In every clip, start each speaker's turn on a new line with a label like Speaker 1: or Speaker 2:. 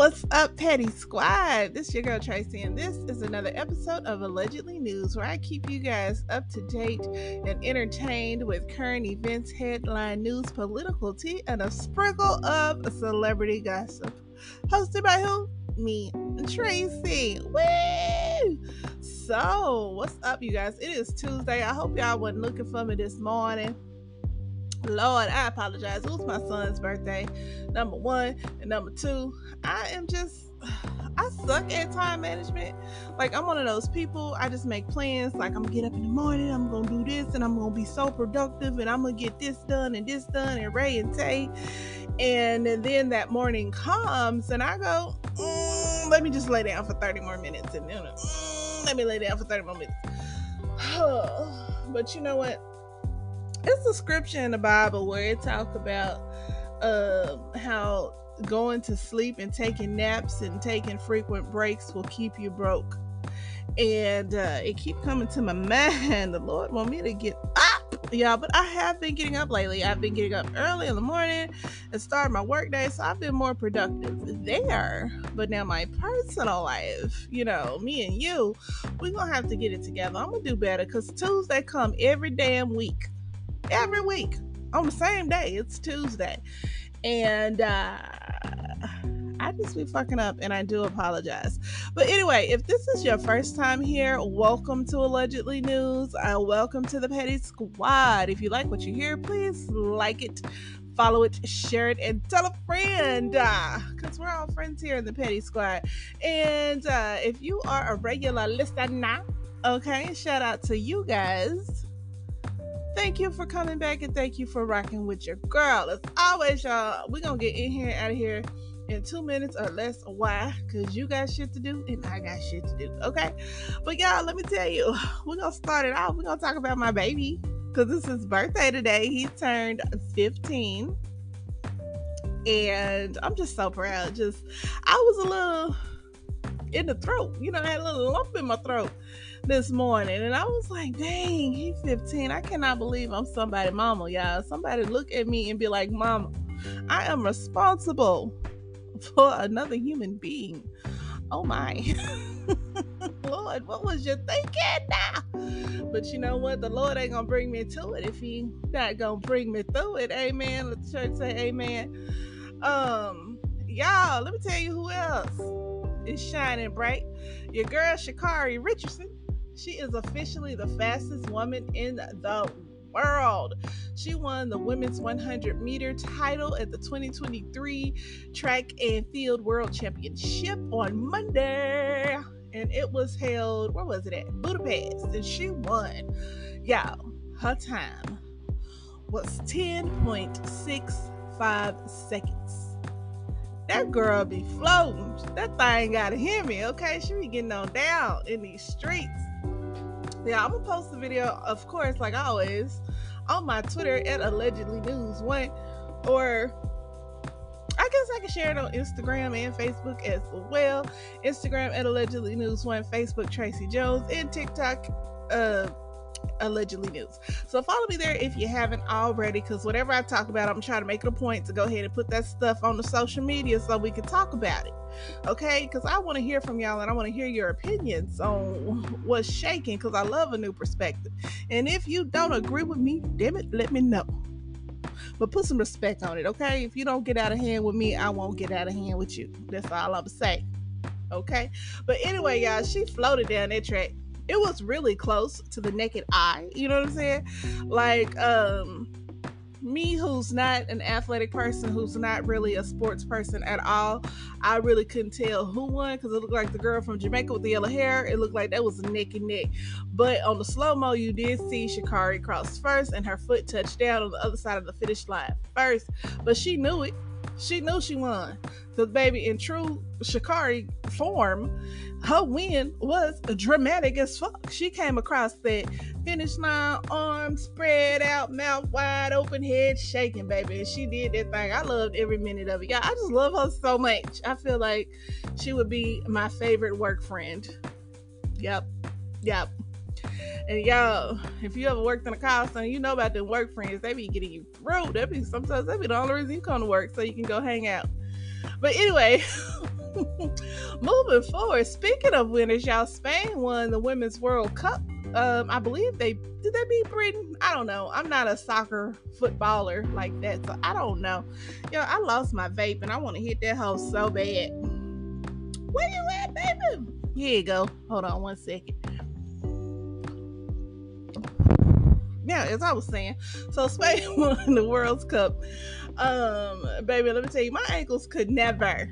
Speaker 1: What's up, Petty Squad? This is your girl Tracy, and this is another episode of Allegedly News, where I keep you guys up to date and entertained with current events, headline news, political tea, and a sprinkle of celebrity gossip. Hosted by who? Me, Tracy. Woo! So, what's up, you guys? It is Tuesday. I hope y'all wasn't looking for me this morning. Lord, I apologize. It was my son's birthday, number one. And number two, I suck at time management. Like, I'm one of those people, I just make plans. Like, I'm going to get up in the morning, I'm going to do this, and I'm going to be so productive, and I'm going to get this done, and Ray and Tay. And then that morning comes, and I go, let me just lay down for 30 more minutes. And then, let me lay down for 30 more minutes. But you know what? It's a scripture in the Bible where it talks about how going to sleep and taking naps and taking frequent breaks will keep you broke. And it keep coming to my mind. The Lord want me to get up, y'all. But I have been getting up lately. I've been getting up early in the morning and start my work day, so I've been more productive there. But now my personal life, me and you, we're going to have to get it together. I'm going to do better, because Tuesday come every damn week. Every week on the same day. It's Tuesday, and I just be fucking up, and I do apologize. But anyway, if this is your first time here, welcome to Allegedly News. Welcome to the Petty Squad. If you like what you hear, please like it, follow it, share it, and tell a friend, because we're all friends here in the Petty Squad. And if you are a regular listener, okay, shout out to you guys. Thank you for coming back, and thank you for rocking with your girl. As always, y'all, we're going to get in here and out of here in 2 minutes or less. Why? Because you got shit to do and I got shit to do, okay? But y'all, let me tell you, we're going to start it off. We're going to talk about my baby, because it's his birthday today. He turned 15, and I'm just so proud. I was a little in the throat. I had a little lump in my throat this morning, and I was like, dang, he's 15. I cannot believe I'm somebody's mama, y'all. Somebody look at me and be like, mama, I am responsible for another human being. Oh my. Lord, what was you thinking now? But you know what? The Lord ain't gonna bring me to it if he not gonna bring me through it. Amen. Let the church say amen. Y'all, let me tell you who else is shining bright. Your girl Sha'Carri Richardson. She is officially the fastest woman in the world. She won the women's 100 meter title at the 2023 Track and Field World Championship on Monday. And it was held, where was it at? Budapest. And she won. Y'all, her time was 10.65 seconds. That girl be floating. That thing gotta hear me, okay? She be getting on down in these streets. Yeah, I'm gonna post the video, of course, like always, on my Twitter at Allegedly News 1, or I guess I can share it on Instagram and Facebook as well. Instagram at Allegedly News 1, Facebook Tracy Jones, and TikTok Allegedly News. So follow me there if you haven't already, because whatever I talk about, I'm trying to make it a point to go ahead and put that stuff on the social media so we can talk about it. Okay, because I want to hear from y'all, and I want to hear your opinions on what's shaking, because I love a new perspective. And if you don't agree with me, damn it, let me know. But put some respect on it, okay? If you don't get out of hand with me, I won't get out of hand with you. That's all I'm saying. Okay? But anyway, y'all, she floated down that track. It was really close to the naked eye. You know what I'm saying? Like, me, who's not an athletic person, who's not really a sports person at all, I really couldn't tell who won, because it looked like the girl from Jamaica with the yellow hair. It looked like that was neck and neck. But on the slow-mo, you did see Sha'Carri cross first, and her foot touched down on the other side of the finish line first. But she knew it. She knew she won. Because, baby, in true Sha'Carri form, her win was dramatic as fuck. She came across that finish line, arms spread out, mouth wide open, head shaking, baby. And she did that thing. I loved every minute of it. Yeah, I just love her so much. I feel like she would be my favorite work friend. Yep. And y'all, if you ever worked in a call center, you know about them work friends. They be getting you through. Sometimes they be the only reason you come to work, so you can go hang out. But anyway, Moving forward, speaking of winners, y'all, Spain won the Women's World Cup. I believe they beat Britain. I don't know. I'm not a soccer footballer like that, so I don't know. Yo, I lost my vape and I want to hit that hoe so bad. Where you at, baby? Here you go. Hold on one second. Now, as I was saying, so Spain won the World Cup. Baby, let me tell you, my ankles could never.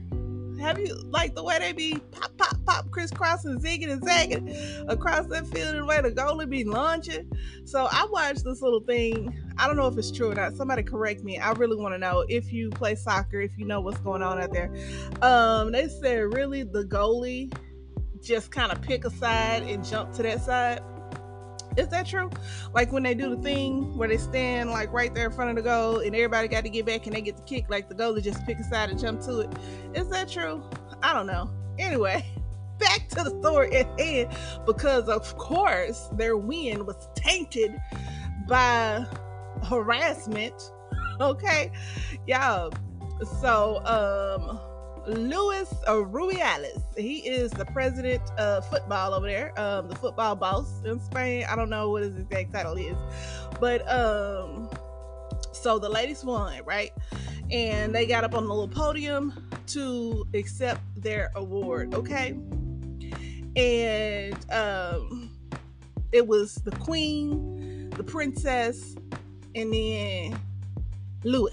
Speaker 1: Have you, like, the way they be pop, pop, pop, crisscrossing, zigging and zagging across that field and the way the goalie be launching? So I watched this little thing. I don't know if it's true or not. Somebody correct me. I really want to know, if you play soccer, if you know what's going on out there. They said really the goalie just kind of pick a side and jump to that side. Is that true? Like when they do the thing where they stand like right there in front of the goal and everybody got to get back and they get the kick, like the goalie just pick a side and jump to it. Is that true? I don't know. Anyway, back to the story at hand, because of course their win was tainted by harassment. Okay, y'all. So Luis Rubiales, he is the president of football over there, the football boss in Spain. I don't know what his exact title is, but so the ladies won, right? And they got up on the little podium to accept their award, okay? And it was the queen, the princess, and then Louis,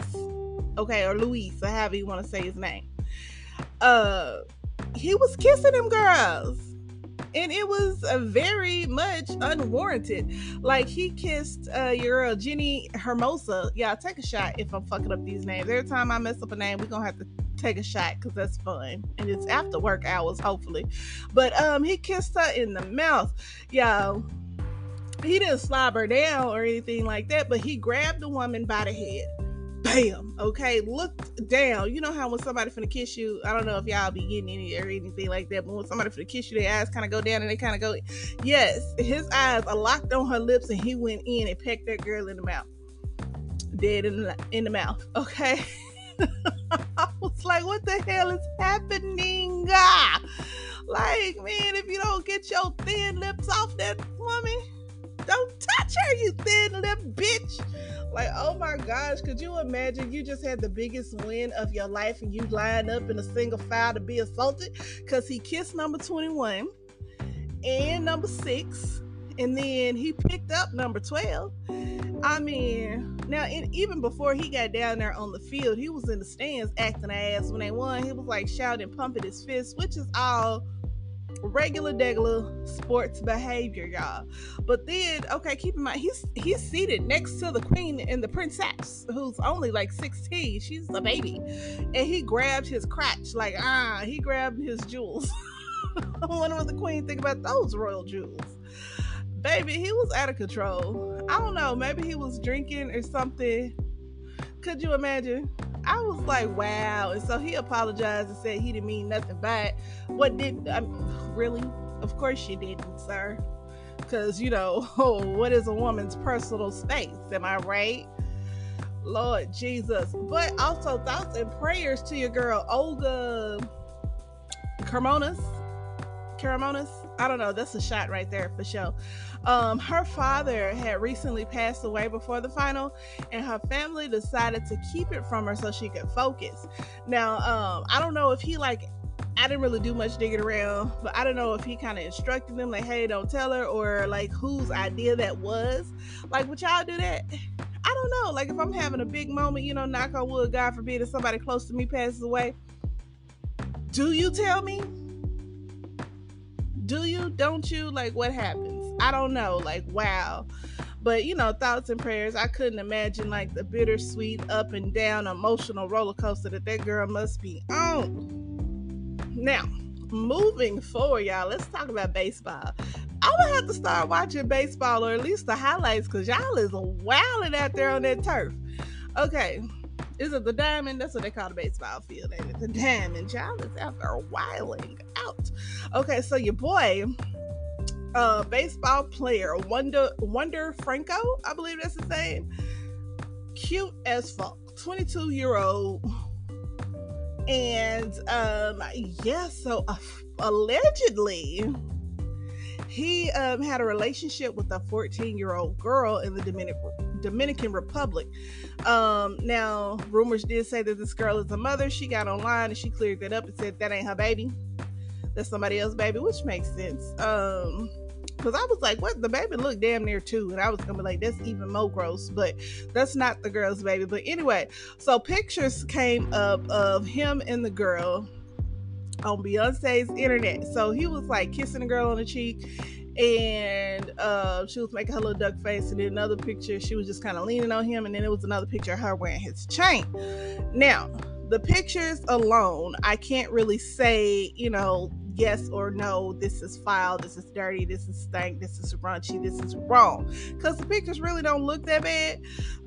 Speaker 1: okay, or Luis, or however you want to say his name. He was kissing them girls, and it was very much unwarranted. Like, he kissed your girl Jenny Hermosa. Yeah, take a shot if I'm fucking up these names. Every time I mess up a name, we're gonna have to take a shot because that's fun, and it's after work hours, hopefully. But he kissed her in the mouth. Y'all, he didn't slob her down or anything like that, but he grabbed the woman by the head. Bam. Okay, looked down. You know how when somebody finna kiss you, I don't know if y'all be getting any or anything like that, but when somebody finna kiss you, their eyes kind of go down and they kind of go. Yes, his eyes are locked on her lips, and he went in and pecked that girl in the mouth, dead in the mouth. Okay. I was like, what the hell is happening? Like, man, if you don't get your thin lips off that woman, don't touch her, you thin lip bitch. Like, oh my gosh, could you imagine you just had the biggest win of your life and you line up in a single file to be assaulted because he kissed number 21 and number 6, and then he picked up number 12. I mean, now, even before he got down there on the field, he was in the stands acting ass when they won. He was like shouting, pumping his fist, which is all regular degular sports behavior, y'all. But then, okay, keep in mind, he's seated next to the queen and the princess, who's only like 16. She's a baby, and he grabbed his crotch, like he grabbed his jewels. I wonder what the queen think about those royal jewels. Baby, he was out of control. I don't know, maybe he was drinking or something. Could you imagine? I was like, wow. And so he apologized and said he didn't mean nothing by it. Really? Of course you didn't, sir. Because, you know, what is a woman's personal space? Am I right? Lord Jesus. But also thoughts and prayers to your girl, Olga Carmonas. I don't know. That's a shot right there for sure. Her father had recently passed away before the final, and her family decided to keep it from her so she could focus. Now, I don't know if he I didn't really do much digging around, but I don't know if he kind of instructed them like, hey, don't tell her, or like whose idea that was. Like, would y'all do that? I don't know. Like, if I'm having a big moment, you know, knock on wood, God forbid, if somebody close to me passes away, do you tell me? Do you? Don't you? Like, what happens? I don't know. Like, wow. But, you know, thoughts and prayers. I couldn't imagine, like, the bittersweet, up and down, emotional roller coaster that girl must be on. Now, moving forward, y'all, let's talk about baseball. I'm going to have to start watching baseball, or at least the highlights, because y'all is wilding out there on that turf. Okay. Is it the diamond? That's what they call the baseball field, ain't it? The diamond. Y'all is out there wilding out. Okay, so your boy, baseball player, Wonder Franco, I believe that's his name. Cute as fuck. 22-year-old. And yeah, so allegedly he had a relationship with a 14-year-old girl in the Dominican Republic. Now, rumors did say that this girl is a mother. She got online and she cleared that up and said that ain't her baby. That's somebody else's baby, which makes sense. Because I was like, what? The baby looked damn near 2. And I was going to be like, that's even more gross. But that's not the girl's baby. But anyway, so pictures came up of him and the girl on Beyonce's internet. So he was like kissing the girl on the cheek, and she was making her little duck face, and then another picture she was just kind of leaning on him, and then it was another picture of her wearing his chain. Now, the pictures alone, I can't really say, yes or no, this is foul, this is dirty, this is stank, this is raunchy, this is wrong, because the pictures really don't look that bad.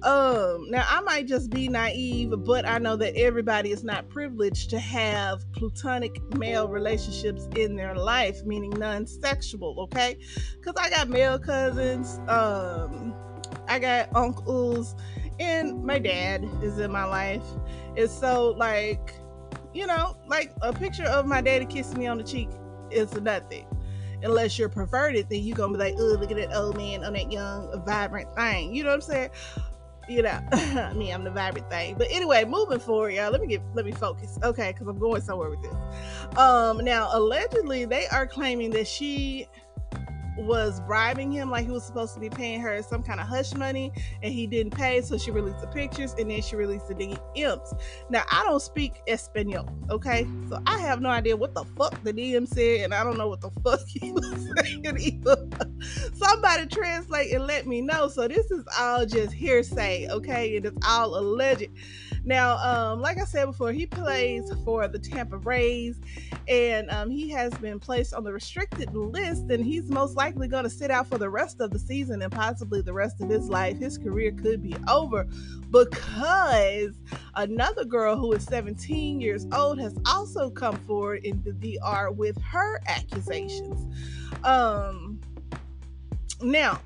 Speaker 1: Now I might just be naive, but I know that everybody is not privileged to have platonic male relationships in their life, meaning non-sexual, okay? Because I got male cousins, I got uncles, and my dad is in my life. And so, like a picture of my daddy kissing me on the cheek is nothing. Unless you're perverted, then you're gonna be like, oh, look at that old man on that young, vibrant thing. You know what I'm saying? Me, I'm the vibrant thing. But anyway, moving forward, y'all, let me focus, okay? Because I'm going somewhere with this. Now, allegedly, they are claiming that she was bribing him, like he was supposed to be paying her some kind of hush money, and he didn't pay, so she released the pictures, and then she released the DMs. Now, I don't speak Espanol, okay? So I have no idea what the fuck the DM said, and I don't know what the fuck he was saying either. Somebody translate and let me know. So this is all just hearsay, okay? And it's all alleged. Now, like I said before, he plays for the Tampa Rays, and he has been placed on the restricted list, and he's most likely going to sit out for the rest of the season and possibly the rest of his life. His career could be over because another girl who is 17 years old has also come forward in the DR with her accusations. Now,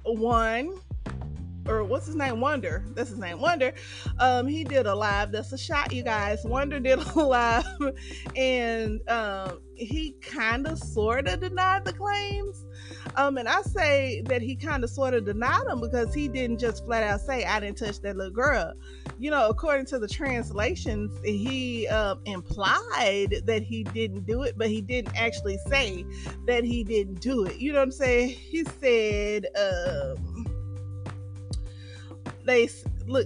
Speaker 1: what's his name? Wonder. That's his name. Wonder. He did a live. That's a shot, you guys. Wonder did a live, and he kind of sort of denied the claims. And I say that he kind of sort of denied them because he didn't just flat out say, I didn't touch that little girl. According to the translations, he implied that he didn't do it, but he didn't actually say that he didn't do it. You know what I'm saying? He said,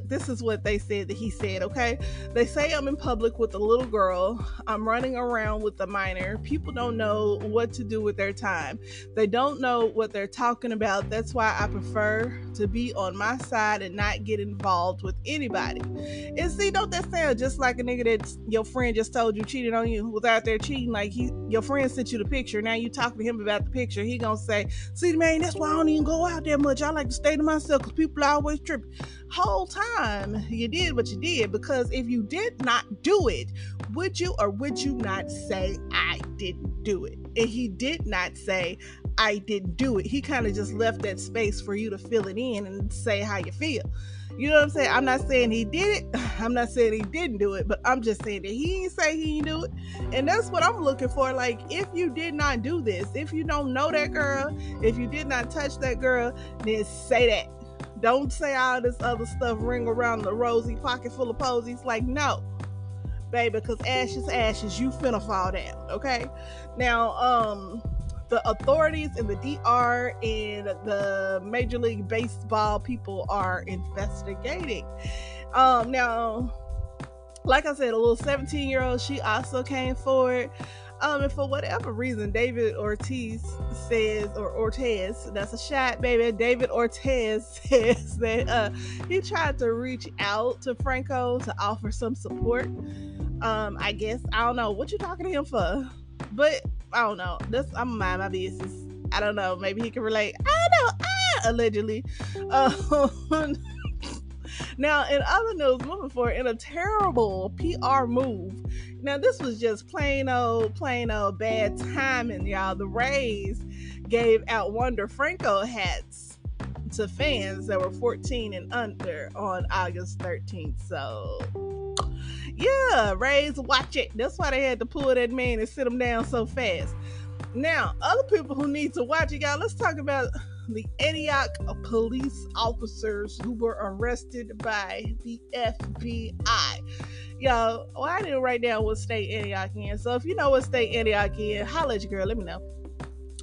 Speaker 1: this is what they said that he said, okay? They say I'm in public with a little girl. I'm running around with a minor. People don't know what to do with their time. They don't know what they're talking about. That's why I prefer to be on my side and not get involved with anybody. And see, don't that sound just like a nigga that your friend just told you cheated on you, was out there cheating? Like your friend sent you the picture. Now you talking to him about the picture. He gonna say, see, man, that's why I don't even go out that much. I like to stay to myself because people are always tripping. Whole time you did what you did, because if you did not do it, would you or would you not say I didn't do it? And he did not say I didn't do it. He kind of just left that space for you to fill it in and say how you feel. You know what I'm saying? I'm not saying he did it. I'm not saying he didn't do it, but I'm just saying that he didn't say he didn't do it. And that's what I'm looking for. Like, if you did not do this, if you don't know that girl, if you did not touch that girl, then say that. Don't say all this other stuff, ring around the rosy, pocket full of posies. Like, no, baby, because ashes, you finna fall down, okay? Now, the authorities in the DR and the Major League Baseball people are investigating. Now, like I said, a little 17-year-old, she also came forward. And for whatever reason, David Ortiz says, or Ortez, that's a shot, baby. David Ortez says that he tried to reach out to Franco to offer some support. I guess, I don't know what you talking to him for, but I don't know. I'm gonna mind my business. I don't know. Maybe he can relate. I don't know. Allegedly. Now, in other news, moving forward, in a terrible PR move. Now, this was just plain old bad timing, y'all. The Rays gave out Wonder Franco hats to fans that were 14 and under on August 13th. So, Yeah, Ray's watch it. That's why they had to pull that man and sit him down so fast. Now, other people who need to watch it, y'all, let's talk about the Antioch police officers who were arrested by the FBI. Y'all, well, I didn't write down what state Antioch in. So if you know what state Antioch in, holla at your girl, let me know.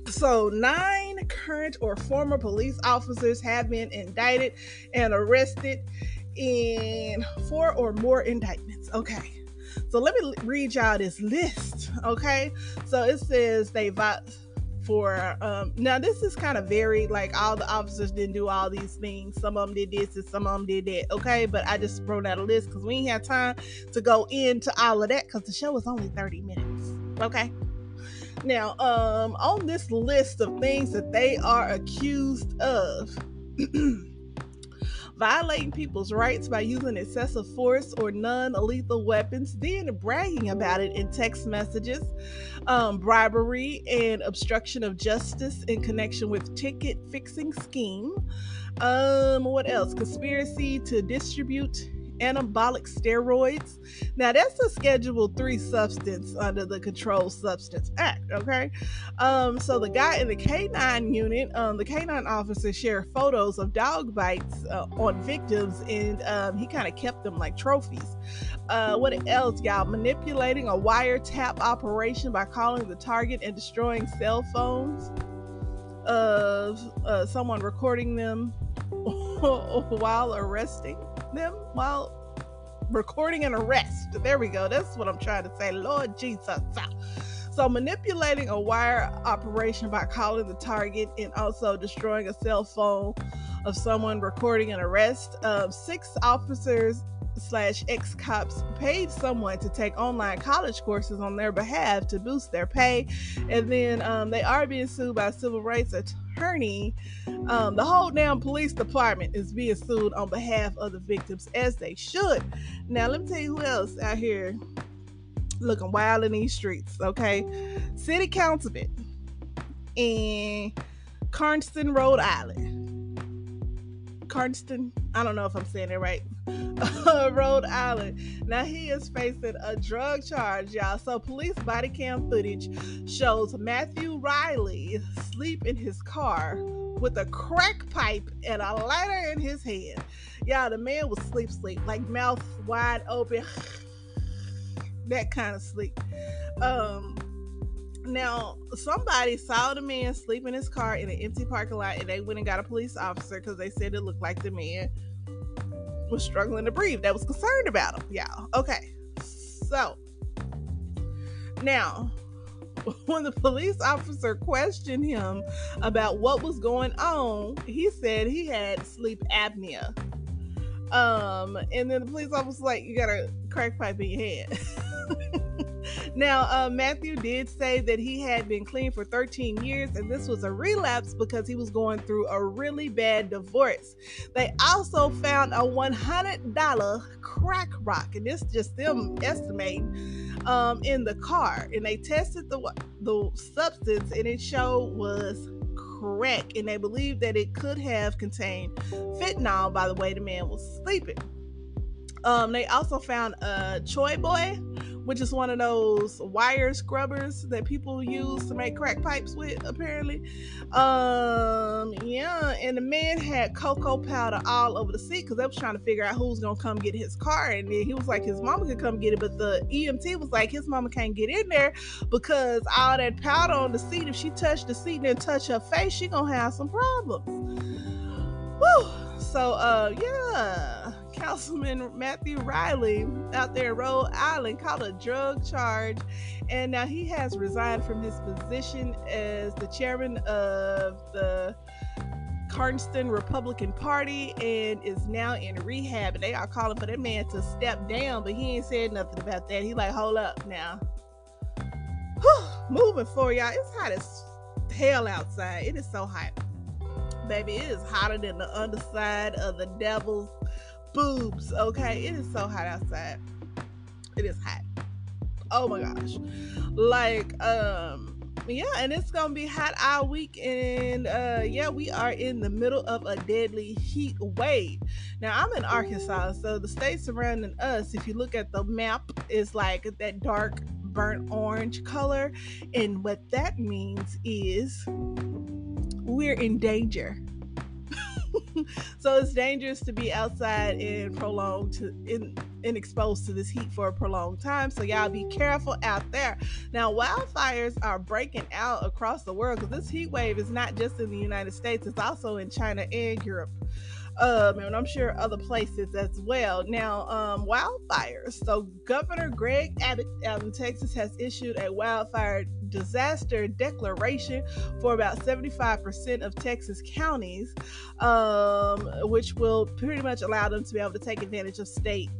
Speaker 1: So, 9 current or former police officers have been indicted and arrested in 4 or more indictments. Okay. So let me read y'all this list. Okay. So it says they for now this is kind of varied, like all the officers didn't do all these things. Some of them did this and some of them did that. Okay, but I just wrote out a list because we ain't have time to go into all of that because the show is only 30 minutes. Okay. Now, on this list of things that they are accused of, violating people's rights by using excessive force or non-lethal weapons, then bragging about it in text messages, bribery and obstruction of justice in connection with ticket fixing scheme. What else? Conspiracy to distribute anabolic steroids. Now that's a Schedule 3 substance under the Controlled Substance Act. Okay, so the guy in the K9 unit, the K9 officer shared photos of dog bites on victims, and he kind of kept them like trophies. What else, y'all? Manipulating a wiretap operation by calling the target and destroying cell phones of someone, recording them while arresting them, while recording an arrest. There we go. That's what I'm trying to say. Lord Jesus. So manipulating a wire operation by calling the target and also destroying a cell phone of someone, recording an arrest. 6 officers / ex-cops paid someone to take online college courses on their behalf to boost their pay, and then they are being sued by a civil rights attorney. The whole damn police department is being sued on behalf of the victims, as they should. Now let me tell you who else out here looking wild in these streets. Okay, city councilman in Carnston, Rhode Island. Carnston, I don't know if I'm saying it right. Rhode Island. Now he is facing a drug charge, y'all. So police body cam footage shows Mathew Riley sleep in his car with a crack pipe and a lighter in his hand. Y'all, the man was sleep, like mouth wide open, that kind of sleep. Now, somebody saw the man sleep in his car in an empty parking lot, and they went and got a police officer because they said it looked like the man was struggling to breathe. They was concerned about him, y'all. Okay, so now when the police officer questioned him about what was going on, he said he had sleep apnea. And then the police officer was like, "You got a crack pipe in your head." Now, Mathew did say that he had been clean for 13 years, and this was a relapse because he was going through a really bad divorce. They also found a $100 crack rock, and this just them estimating, in the car. And they tested the substance, and it showed was crack, and they believed that it could have contained fentanyl by the way the man was sleeping. They also found a Choy Boy, which is one of those wire scrubbers that people use to make crack pipes with, apparently. Yeah, and the man had cocoa powder all over the seat because they was trying to figure out who's gonna come get his car. And then he was like, his mama could come get it, but the EMT was like, his mama can't get in there because all that powder on the seat, if she touched the seat and then touch her face, she gonna have some problems. Woo! So, yeah, Councilman Mathew Riley out there in Rhode Island caught a drug charge, and now he has resigned from his position as the chairman of the Carnston Republican Party and is now in rehab. And they are calling for that man to step down, but he ain't said nothing about that. He like, hold up now. Whew, moving forward, y'all. It's hot as hell outside. It is so hot. Baby, it is hotter than the underside of the devil's boobs. Okay, it is so hot outside. It is hot. Oh my gosh. Like Yeah, and it's gonna be hot all week, and yeah, we are in the middle of a deadly heat wave. Now I'm in Arkansas, so the state surrounding us, if you look at the map, is like that dark burnt orange color, and what that means is we're in danger. So it's dangerous to be outside and and exposed to this heat for a prolonged time. So y'all be careful out there. Now wildfires are breaking out across the world because this heat wave is not just in the United States; it's also in China and Europe. And I'm sure other places as well. Now, wildfires. So, Governor Greg Abbott out in Texas has issued a wildfire disaster declaration for about 75% of Texas counties, which will pretty much allow them to be able to take advantage of state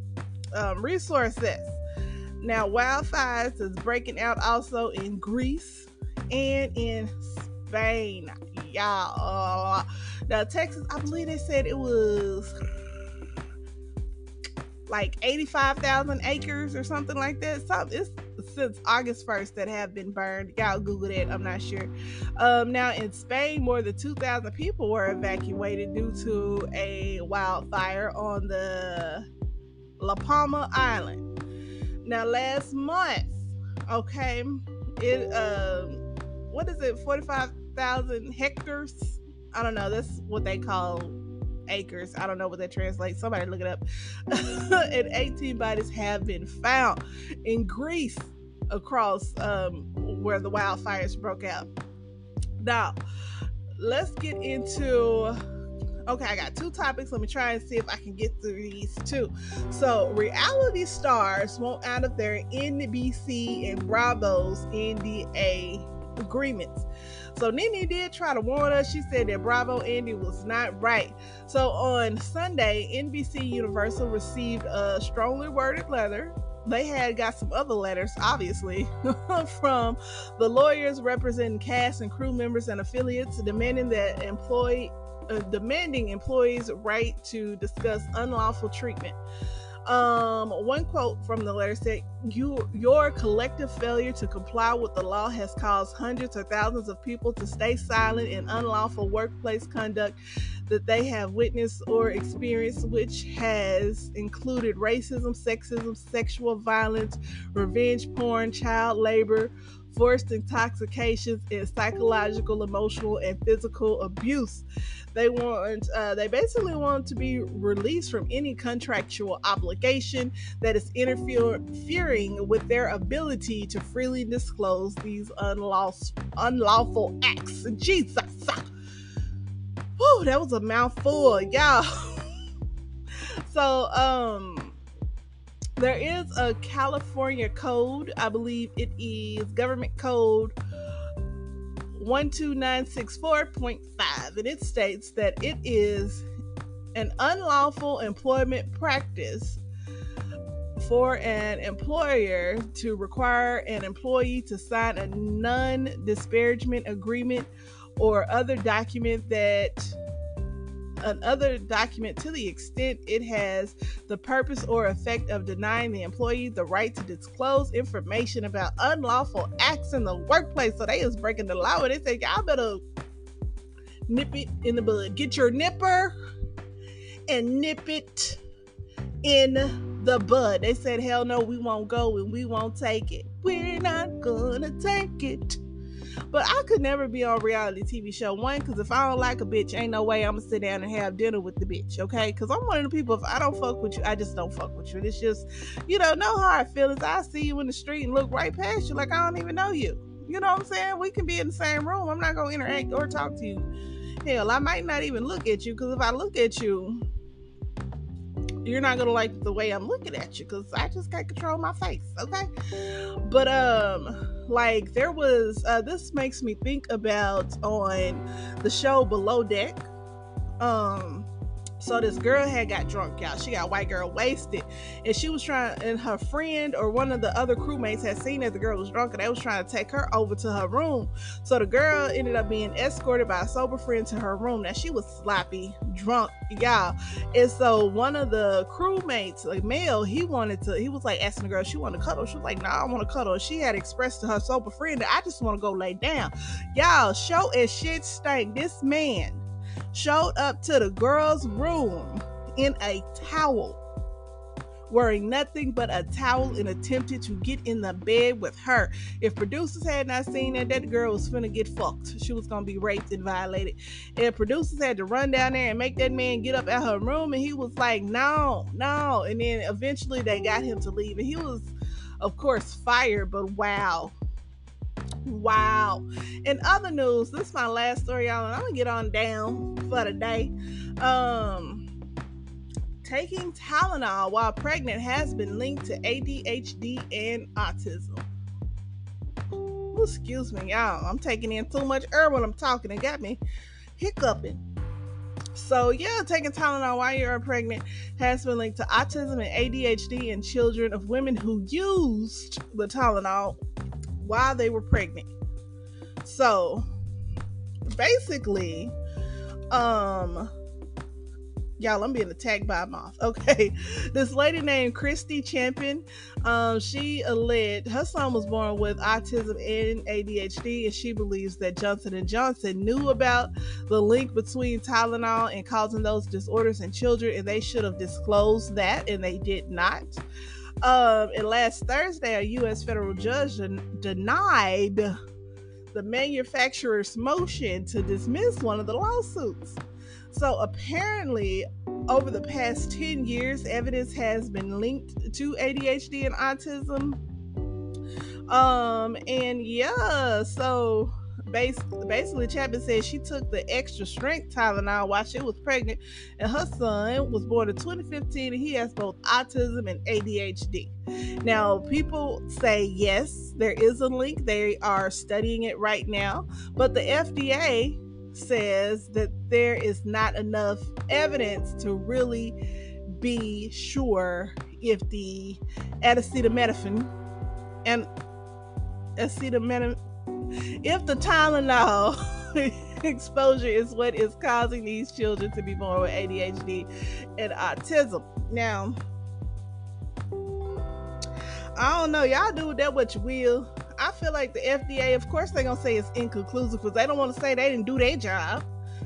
Speaker 1: resources. Now, wildfires is breaking out also in Greece and in Spain. Y'all. Now, Texas, I believe they said it was like 85,000 acres or something like that. It's since August 1st that have been burned. Y'all Google it. I'm not sure. Now, in Spain, more than 2,000 people were evacuated due to a wildfire on the La Palma Island. Now, last month, okay, what is it, 45,000 hectares? I don't know. That's what they call acres. I don't know what that translates. Somebody look it up. And 18 bodies have been found in Greece across where the wildfires broke out. Now, let's get into... Okay, I got two topics. Let me try and see if I can get through these two. So, reality stars want out of their NBC and Bravo's NDA agreements. So Nene did try to warn us. She said that Bravo Andy was not right. So on Sunday, NBC Universal received a strongly worded letter. They had got some other letters, obviously, from the lawyers representing cast and crew members and affiliates, demanding employees' right to discuss unlawful treatment. One quote from the letter said, your collective failure to comply with the law has caused hundreds or thousands of people to stay silent in unlawful workplace conduct that they have witnessed or experienced, which has included racism, sexism, sexual violence, revenge porn, child labor, forced intoxications, and psychological, emotional, and physical abuse. They basically want to be released from any contractual obligation that is interfering with their ability to freely disclose these unlawful acts. Jesus. Whew, that was a mouthful, y'all. So, there is a California code. I believe it is government code 12964.5, and it states that it is an unlawful employment practice for an employer to require an employee to sign a non-disparagement agreement or other document to the extent it has the purpose or effect of denying the employee the right to disclose information about unlawful acts in the workplace. So they is breaking the law, and they say, y'all better nip it in the bud. Get your nipper and nip it in the bud. They said, hell no, we won't go and we won't take it. We're not gonna take it. But I could never be on a reality TV show. One, because if I don't like a bitch, ain't no way I'm going to sit down and have dinner with the bitch, okay? Because I'm one of the people, if I don't fuck with you, I just don't fuck with you. It's just, no hard feelings. I see you in the street and look right past you like I don't even know you. You know what I'm saying? We can be in the same room. I'm not going to interact or talk to you. Hell, I might not even look at you, because if I look at you, you're not gonna like the way I'm looking at you, because I just can't control my face, okay? But like there was this makes me think about on the show Below Deck, So this girl had got drunk, y'all. She got white girl wasted, and she was trying. And her friend or one of the other crewmates had seen that the girl was drunk, and they was trying to take her over to her room. So the girl ended up being escorted by a sober friend to her room. Now she was sloppy, drunk, y'all. And so one of the crewmates, like male, he was like asking the girl, she wanted to cuddle. She was like, "Nah, I want to cuddle." And she had expressed to her sober friend that I just want to go lay down. Y'all, show as shit stank. This man showed up to the girl's room in a towel, wearing nothing but a towel, and attempted to get in the bed with her. If producers had not seen that girl was finna get fucked. She was gonna be raped and violated. And producers had to run down there and make that man get up out her room, and he was like, no. And then eventually they got him to leave, and he was, of course, fired. But wow. In other news, this is my last story, y'all, and I'm gonna get on down for the day. Taking Tylenol while pregnant has been linked to ADHD and autism. Ooh, excuse me, y'all. I'm taking in too much air when I'm talking. It got me hiccuping. So yeah, taking Tylenol while you're pregnant has been linked to autism and ADHD in children of women who used the Tylenol while they were pregnant. So basically, y'all, I'm being attacked by a moth. Okay, this lady named Christy Champion, she alleged her son was born with autism and ADHD, and she believes that Johnson & Johnson knew about the link between Tylenol and causing those disorders in children, and they should have disclosed that, and they did not. And last Thursday, a U.S. federal judge denied the manufacturer's motion to dismiss one of the lawsuits. So apparently, over the past 10 years, evidence has been linked to ADHD and autism. And yeah, so basically Chapman said she took the extra strength Tylenol while she was pregnant, and her son was born in 2015, and he has both autism and ADHD. Now, people say yes, there is a link. They are studying it right now, but the FDA says that there is not enough evidence to really be sure if the acetaminophen and if the Tylenol exposure is what is causing these children to be born with ADHD and autism. Now, I don't know, y'all do with that what you will. I feel like the FDA, of course, they're gonna say it's inconclusive because they don't want to say they didn't do their job.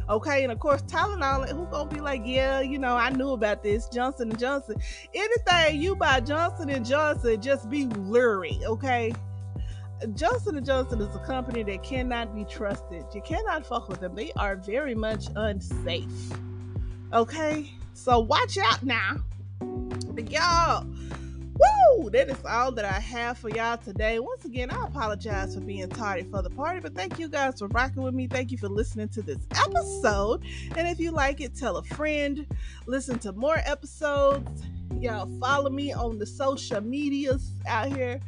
Speaker 1: Okay, and of course, Tylenol, who gonna be like, yeah, I knew about this, Johnson & Johnson. Anything you buy Johnson & Johnson, just be leery, okay? Johnson & Johnson is a company that cannot be trusted. You cannot fuck with them. They are very much unsafe. Okay? So watch out now. But y'all, woo! That is all that I have for y'all today. Once again, I apologize for being tardy for the party, but thank you guys for rocking with me. Thank you for listening to this episode. And if you like it, tell a friend. Listen to more episodes. Y'all follow me on the social medias out here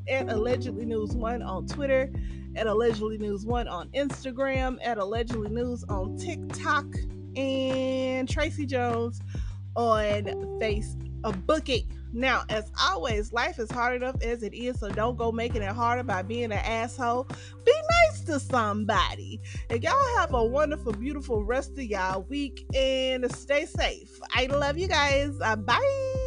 Speaker 1: at Allegedly News 1 on Twitter, at Allegedly News 1 on Instagram, at Allegedly News on TikTok, and Tracy Jones on Facebook. Now, as always, life is hard enough as it is, so don't go making it harder by being an asshole. Be nice to somebody. And y'all have a wonderful, beautiful rest of y'all week, and stay safe. I love you guys. Bye.